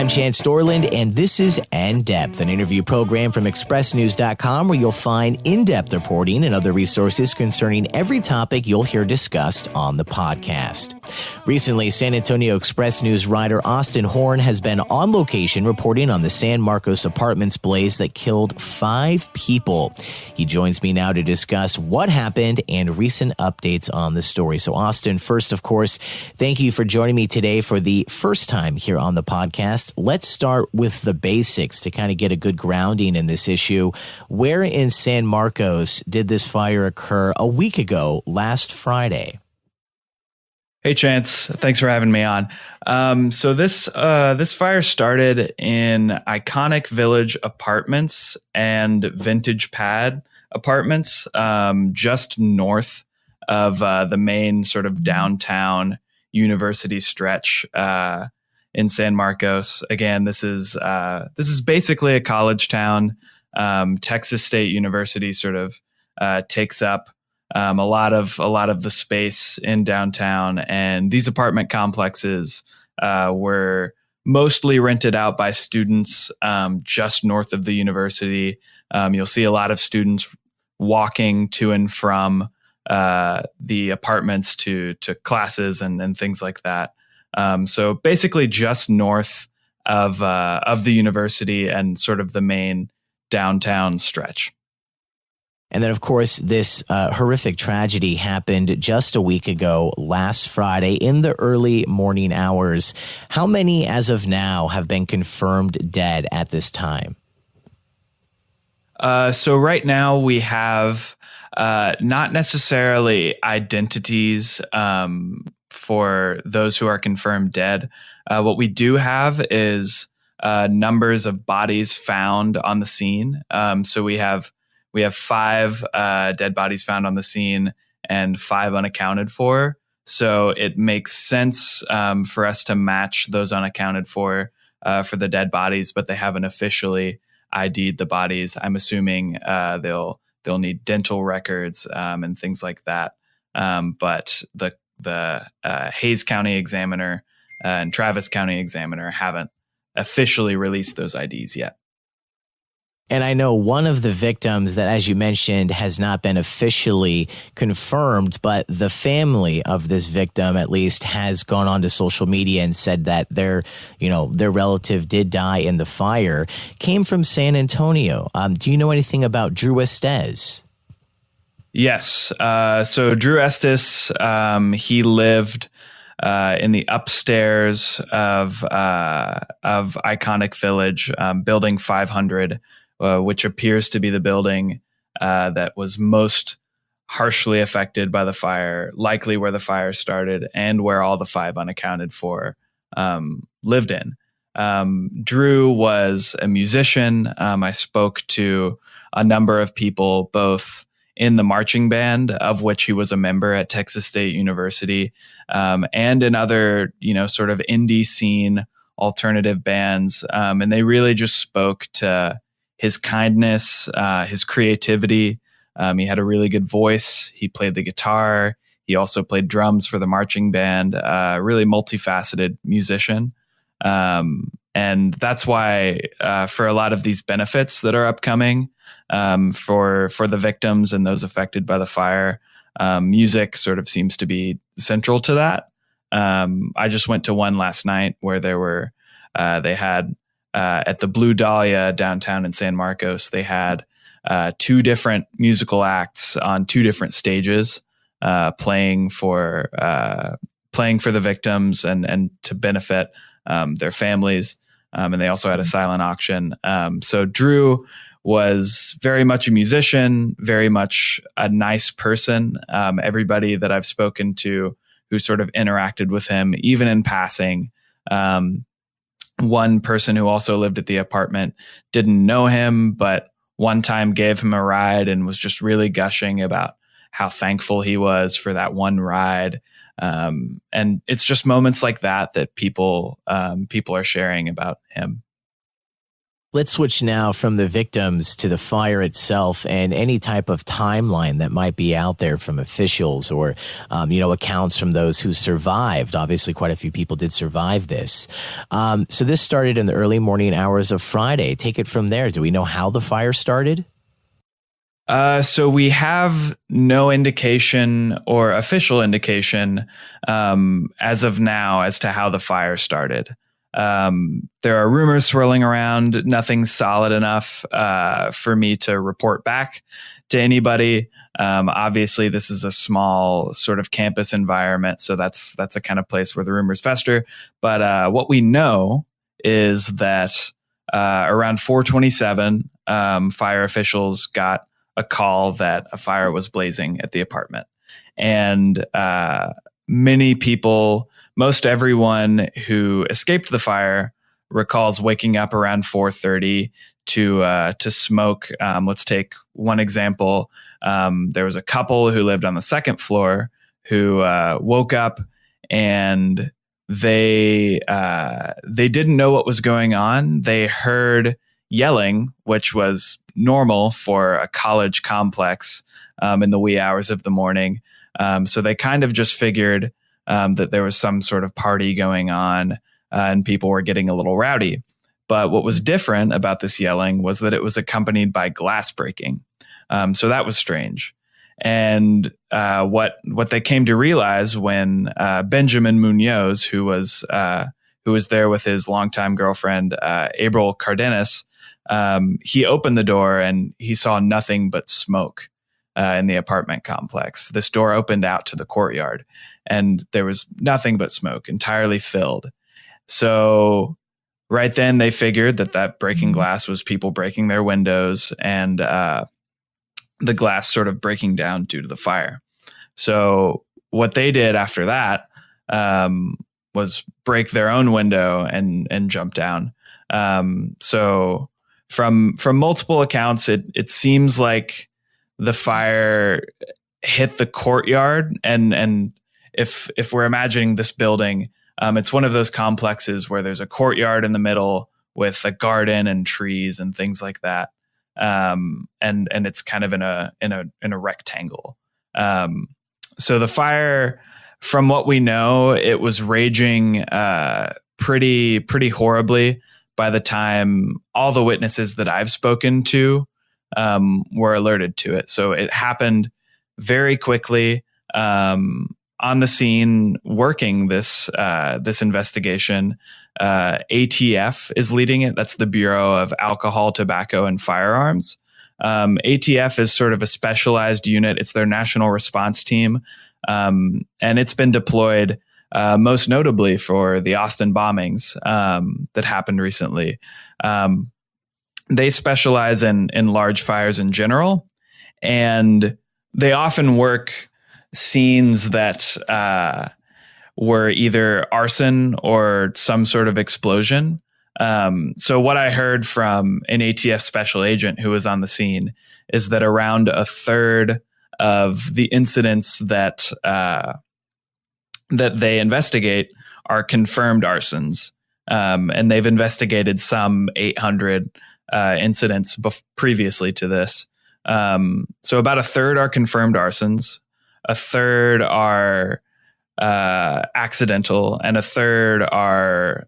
I'm Chance Dorland, and this is In-Depth, an interview program from ExpressNews.com where you'll find in-depth reporting and other resources concerning every topic you'll hear discussed on the podcast. Recently, San Antonio Express News writer Austin Horn has been on location reporting on the San Marcos Apartments blaze that killed 5 people. He joins me now to discuss what happened and recent updates on the story. So, Austin, first, of course, thank you for joining me today for the first time here on the podcast. Let's start with the basics to kind of get a good grounding in this issue. Where in San Marcos did this fire occur a week ago, last Friday? Hey, Chance. Thanks for having me on. So this fire started in Iconic Village Apartments and Vintage Pad Apartments, just north of the main sort of downtown University stretch in San Marcos. Again, this is basically a college town. Texas State University sort of takes up a lot of the space in downtown, and these apartment complexes were mostly rented out by students just north of the university. You'll see a lot of students walking to and from the apartments to classes and things like that. So basically just north of the university and sort of the main downtown stretch. And then, of course, this horrific tragedy happened just a week ago, last Friday, in the early morning hours. How many, as of now, have been confirmed dead at this time? So right now we have not necessarily identities for those who are confirmed dead. What we do have is numbers of bodies found on the scene. So we have 5 dead bodies found on the scene and 5 unaccounted for. So it makes sense for us to match those unaccounted for the dead bodies, but they haven't officially ID'd the bodies. I'm assuming they'll need dental records and things like that. But the Hays County Examiner and Travis County Examiner haven't officially released those IDs yet. And I know one of the victims that, as you mentioned, has not been officially confirmed, but the family of this victim at least has gone on to social media and said that their relative did die in the fire, came from San Antonio. Do you know anything about Drew Estes? Yes. So Drew Estes, he lived in the upstairs of Iconic Village, building 500, which appears to be the building that was most harshly affected by the fire, likely where the fire started and where all the 5 unaccounted for lived in. Drew was a musician. I spoke to a number of people, both in the marching band, of which he was a member at Texas State University, and in other, sort of indie scene alternative bands. And they really just spoke to his kindness, his creativity. He had a really good voice. He played the guitar. He also played drums for the marching band, really multifaceted musician. And that's why for a lot of these benefits that are upcoming for the victims and those affected by the fire, music sort of seems to be central to that. I just went to one last night where they had at the Blue Dahlia downtown in San Marcos, they had 2 different musical acts on 2 different stages playing for the victims and to benefit their families. And they also had a silent auction. So Drew was very much a musician, very much a nice person. Everybody that I've spoken to who sort of interacted with him, even in passing, one person who also lived at the apartment didn't know him, but one time gave him a ride and was just really gushing about how thankful he was for that one ride. And it's just moments like that people are sharing about him. Let's switch now from the victims to the fire itself and any type of timeline that might be out there from officials or, accounts from those who survived. Obviously, quite a few people did survive this. So this started in the early morning hours of Friday. Take it from there. Do we know how the fire started? So we have no indication or official indication as of now as to how the fire started. There are rumors swirling around, nothing solid enough for me to report back to anybody. Obviously, this is a small sort of campus environment, so that's a kind of place where the rumors fester. But what we know is that around 4:27, fire officials got a call that a fire was blazing at the apartment. And many people, most everyone who escaped the fire recalls waking up around 4:30 to smoke. Let's take one example. There was a couple who lived on the second floor who woke up and they didn't know what was going on. They heard yelling, which was normal for a college complex in the wee hours of the morning. So they kind of just figured that there was some sort of party going on and people were getting a little rowdy. But what was different about this yelling was that it was accompanied by glass breaking. So that was strange. And what they came to realize when Benjamin Munoz, who was there with his longtime girlfriend, April Cardenas, he opened the door and he saw nothing but smoke in the apartment complex. This door opened out to the courtyard and there was nothing but smoke, entirely filled. So right then they figured that breaking glass was people breaking their windows and the glass sort of breaking down due to the fire. So what they did after that was break their own window and jump down. So from multiple accounts, it seems like the fire hit the courtyard. And if we're imagining this building, it's one of those complexes where there's a courtyard in the middle with a garden and trees and things like that. And it's kind of in a rectangle. So the fire, from what we know, it was raging pretty horribly by the time all the witnesses that I've spoken to were alerted to it. So it happened very quickly. On the scene, working this investigation, ATF is leading it. That's the Bureau of Alcohol, Tobacco, and Firearms. ATF is sort of a specialized unit. It's their national response team, and it's been deployed most notably for the Austin bombings that happened recently. They specialize in large fires in general, and they often work scenes that were either arson or some sort of explosion. So what I heard from an ATF special agent who was on the scene is that around a third of the incidents that they investigate are confirmed arsons. And they've investigated some 800 incidents previously to this. So about a third are confirmed arsons, a third are accidental, and a third are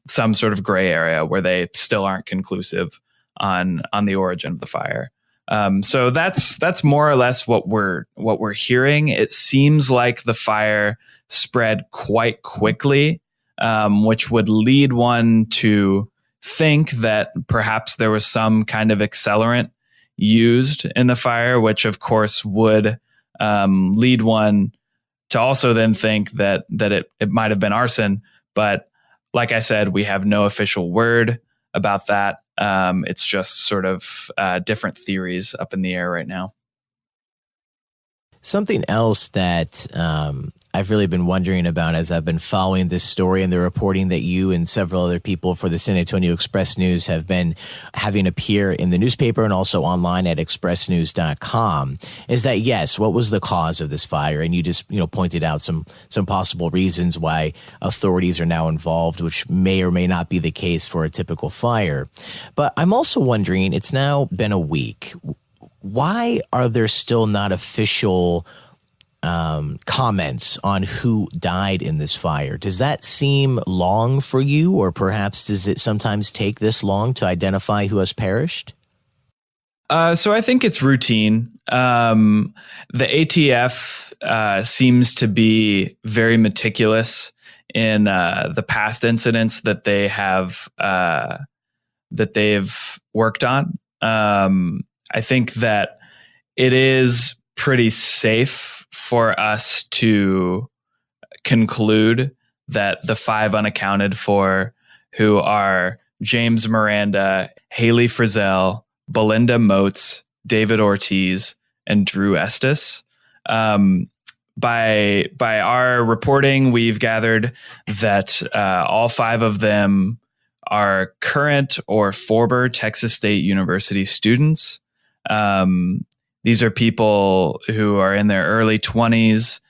some sort of gray area where they still aren't conclusive on the origin of the fire. So that's more or less what we're hearing. It seems like the fire spread quite quickly, which would lead one to think that perhaps there was some kind of accelerant used in the fire, which of course would lead one to also then think that it might have been arson. But like I said, we have no official word about that. It's just sort of different theories up in the air right now. Something else that I've really been wondering about as I've been following this story and the reporting that you and several other people for the San Antonio Express News have been having appear in the newspaper and also online at expressnews.com is that, yes, what was the cause of this fire? And you just, pointed out some possible reasons why authorities are now involved, which may or may not be the case for a typical fire. But I'm also wondering, it's now been a week. Why are there still not official comments on who died in this fire? Does that seem long for you, or perhaps does it sometimes take this long to identify who has perished? So I think it's routine. The ATF seems to be very meticulous in the past incidents that they have that they've worked on. I think that it is pretty safe for us to conclude that the 5 unaccounted for, who are James Miranda, Haley Frizzell, Belinda Moats, David Ortiz, and Drew Estes. By our reporting, we've gathered that all 5 of them are current or former Texas State University students. These are people who are in their early 20s.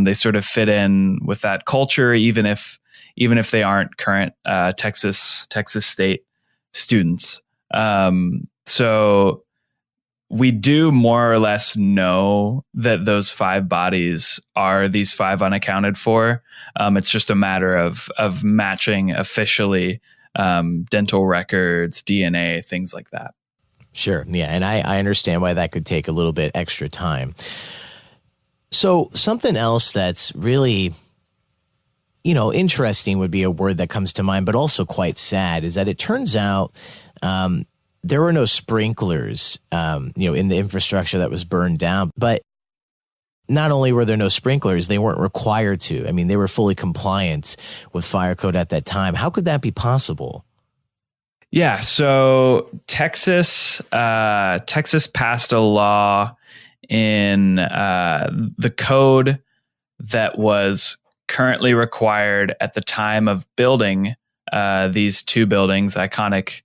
They sort of fit in with that culture, even if they aren't current Texas State students. So we do more or less know that those 5 bodies are these 5 unaccounted for. It's just a matter of matching officially dental records, DNA, things like that. Sure. Yeah. And I understand why that could take a little bit extra time. So something else that's really, interesting would be a word that comes to mind, but also quite sad, is that it turns out there were no sprinklers, in the infrastructure that was burned down. But not only were there no sprinklers, they weren't required to. I mean, they were fully compliant with fire code at that time. How could that be possible? Yeah, so Texas passed a law in the code that was currently required at the time of building these 2 buildings, Iconic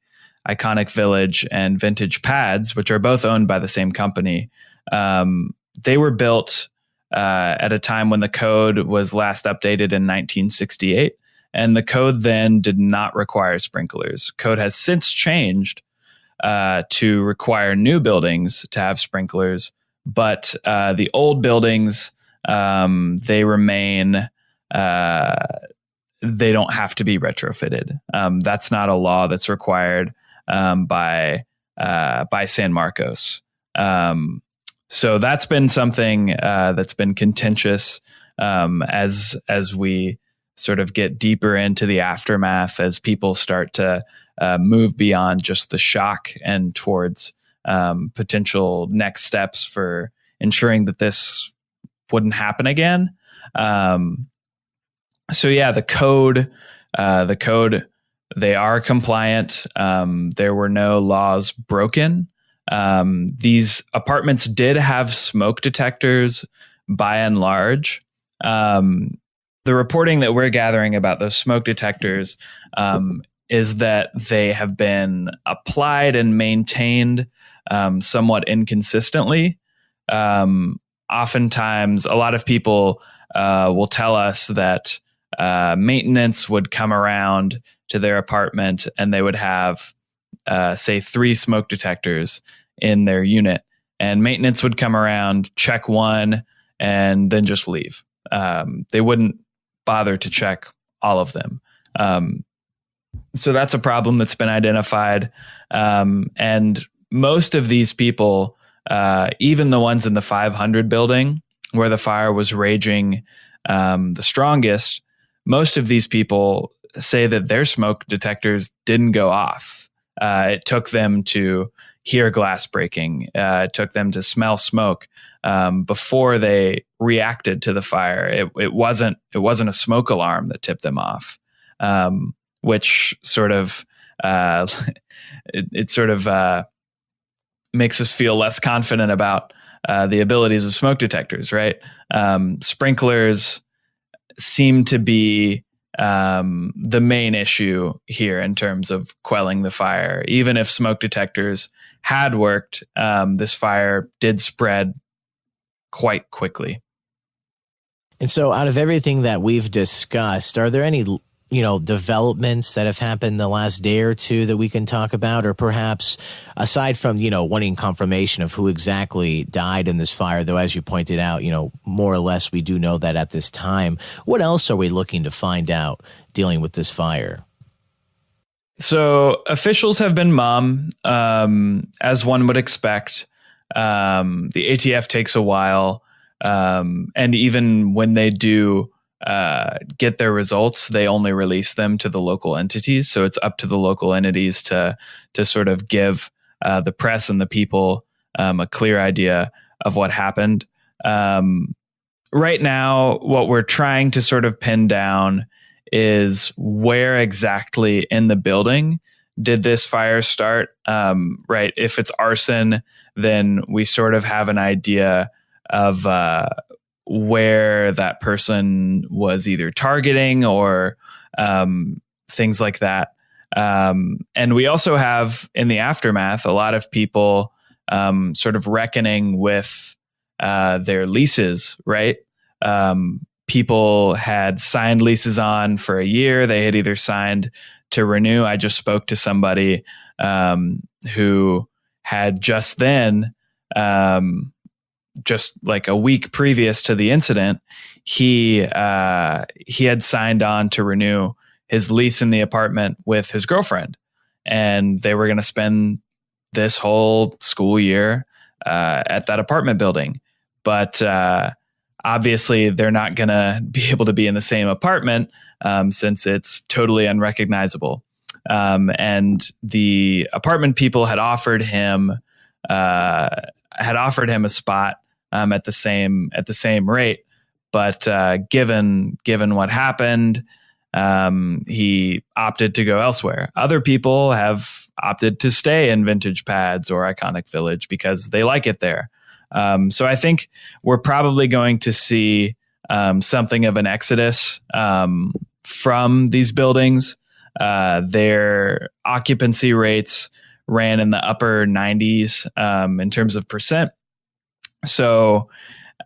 Village and Vintage Pads, which are both owned by the same company. They were built at a time when the code was last updated in 1968. And the code then did not require sprinklers. Code has since changed to require new buildings to have sprinklers, but the old buildings, they remain, they don't have to be retrofitted. That's not a law that's required by San Marcos. So that's been something that's been contentious as we sort of get deeper into the aftermath, as people start to move beyond just the shock and towards potential next steps for ensuring that this wouldn't happen again. So yeah, the code, they are compliant. There were no laws broken. These apartments did have smoke detectors by and large. The reporting that we're gathering about those smoke detectors is that they have been applied and maintained somewhat inconsistently. Oftentimes, a lot of people will tell us that maintenance would come around to their apartment and they would have, say, 3 smoke detectors in their unit. And maintenance would come around, check one, and then just leave. They wouldn't bother to check all of them. So that's a problem that's been identified. And most of these people, even the ones in the 500 building where the fire was raging the strongest, most of these people say that their smoke detectors didn't go off. It took them to hear glass breaking. It took them to smell smoke before they reacted to the fire. It wasn't a smoke alarm that tipped them off, which sort of it sort of makes us feel less confident about the abilities of smoke detectors, right? Sprinklers seem to be the main issue here in terms of quelling the fire. Even if smoke detectors had worked, this fire did spread quite quickly. And so out of everything that we've discussed, are there any, developments that have happened the last day or two that we can talk about? Or perhaps aside from, wanting confirmation of who exactly died in this fire, though, as you pointed out, more or less we do know that at this time, what else are we looking to find out dealing with this fire? So officials have been mum, as one would expect. The ATF takes a while. And even when they do get their results, they only release them to the local entities. So it's up to the local entities to sort of give the press and the people a clear idea of what happened. Right now, what we're trying to sort of pin down is where exactly in the building did this fire start? Right. If it's arson, then we sort of have an idea of where that person was either targeting or things like that. And we also have in the aftermath, a lot of people sort of reckoning with their leases, right? People had signed leases on for a year. They had either signed to renew. I just spoke to somebody who had just then, just like a week previous to the incident, he had signed on to renew his lease in the apartment with his girlfriend, and they were going to spend this whole school year at that apartment building. But obviously, they're not going to be able to be in the same apartment since it's totally unrecognizable. And the apartment people had offered him a spot at the same rate, but given what happened, he opted to go elsewhere. Other people have opted to stay in Vintage Pads or Iconic Village because they like it there. So I think we're probably going to see something of an exodus from these buildings. Their occupancy rates ran in the upper 90s in terms of percent. So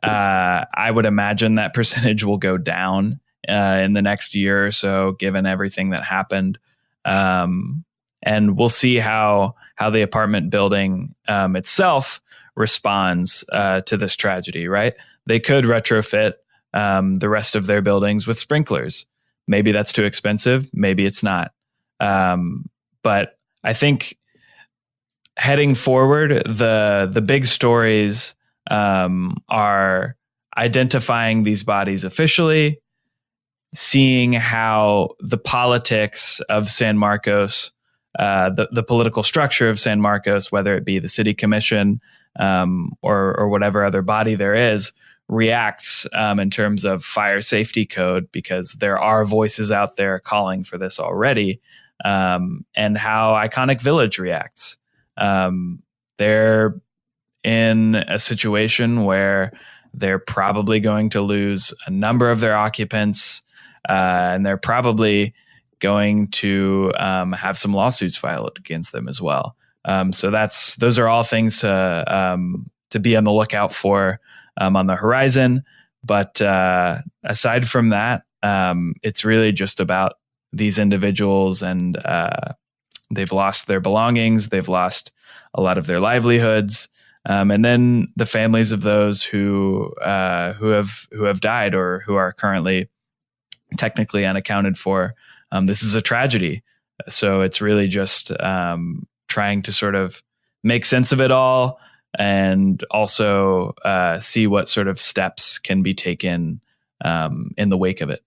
I would imagine that percentage will go down in the next year or so, given everything that happened. And we'll see how the apartment building itself responds to this tragedy, right? They could retrofit the rest of their buildings with sprinklers. Maybe that's too expensive. Maybe it's not. But I think heading forward, the big stories are identifying these bodies officially, seeing how the politics of San Marcos, the political structure of San Marcos, whether it be the city commission or whatever other body there is, reacts in terms of fire safety code, because there are voices out there calling for this already, and how Iconic Village reacts. They're in a situation where they're probably going to lose a number of their occupants, and they're probably going to have some lawsuits filed against them as well. So those are all things to be on the lookout for on the horizon. But aside from that, it's really just about these individuals, and they've lost their belongings. They've lost a lot of their livelihoods. And then the families of those who have died or who are currently technically unaccounted for. This is a tragedy. So it's really just trying to sort of make sense of it all, and also see what sort of steps can be taken in the wake of it.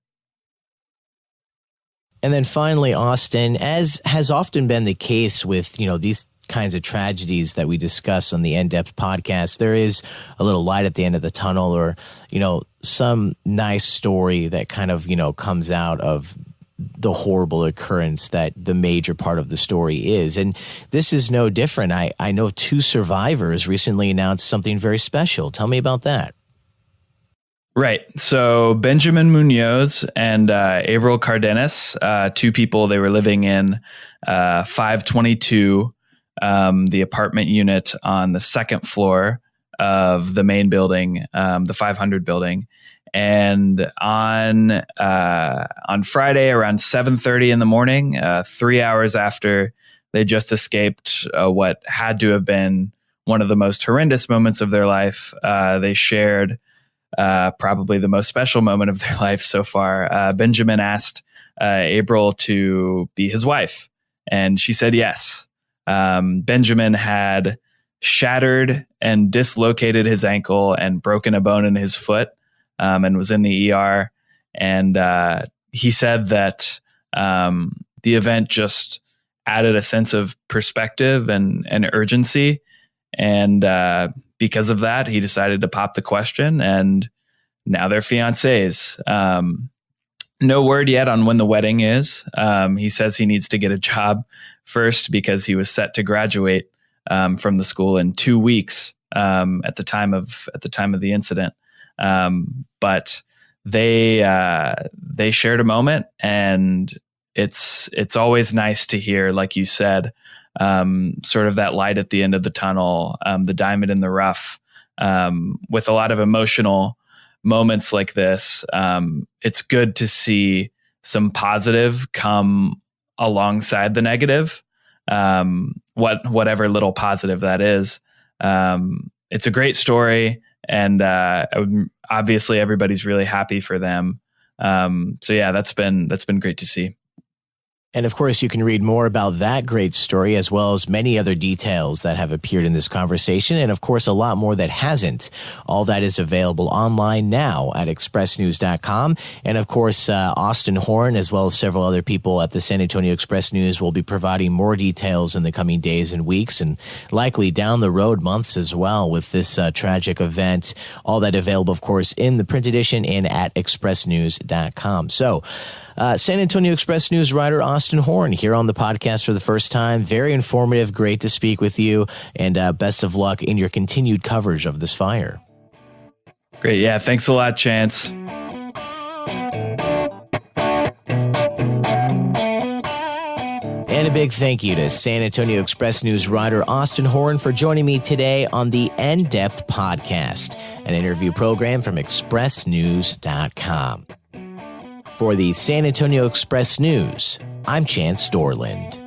And then finally, Austin, as has often been the case with, these kinds of tragedies that we discuss on the In-Depth podcast, there is a little light at the end of the tunnel, or, some nice story that kind of, comes out of the horrible occurrence that the major part of the story is. And this is no different. I know 2 survivors recently announced something very special. Tell me about that. Right. So Benjamin Munoz and Abril Cardenas, 2 people, they were living in 522, the apartment unit on the 2nd floor of the main building, the 500 building. And on Friday around 7:30 in the morning, 3 hours after they just escaped what had to have been one of the most horrendous moments of their life, they shared probably the most special moment of their life so far. Benjamin asked Abril to be his wife, and she said yes. Benjamin had shattered and dislocated his ankle and broken a bone in his foot, and was in the ER. And he said that the event just added a sense of perspective and urgency. And because of that, he decided to pop the question, and now they're fiancés. No word yet on when the wedding is. He says he needs to get a job first because he was set to graduate from the school in 2 weeks at the time of the incident. But they shared a moment, and it's always nice to hear, like you said, sort of that light at the end of the tunnel, the diamond in the rough, with a lot of emotional moments like this. It's good to see some positive come alongside the negative, whatever little positive that is. It's a great story, and obviously everybody's really happy for them. So yeah, that's been great to see. And of course, you can read more about that great story, as well as many other details that have appeared in this conversation, and of course, a lot more that hasn't. All that is available online now at expressnews.com. And of course, Austin Horn, as well as several other people at the San Antonio Express News, will be providing more details in the coming days and weeks, and likely down the road months as well, with this tragic event. All that available, of course, in the print edition and at expressnews.com. So, San Antonio Express News writer Austin Horn here on the podcast for the first time. Very informative. Great to speak with you, and best of luck in your continued coverage of this fire. Great. Yeah. Thanks a lot, Chance. And a big thank you to San Antonio Express News writer Austin Horn for joining me today on the In-Depth Podcast, an interview program from expressnews.com. For the San Antonio Express News, I'm Chance Dorland.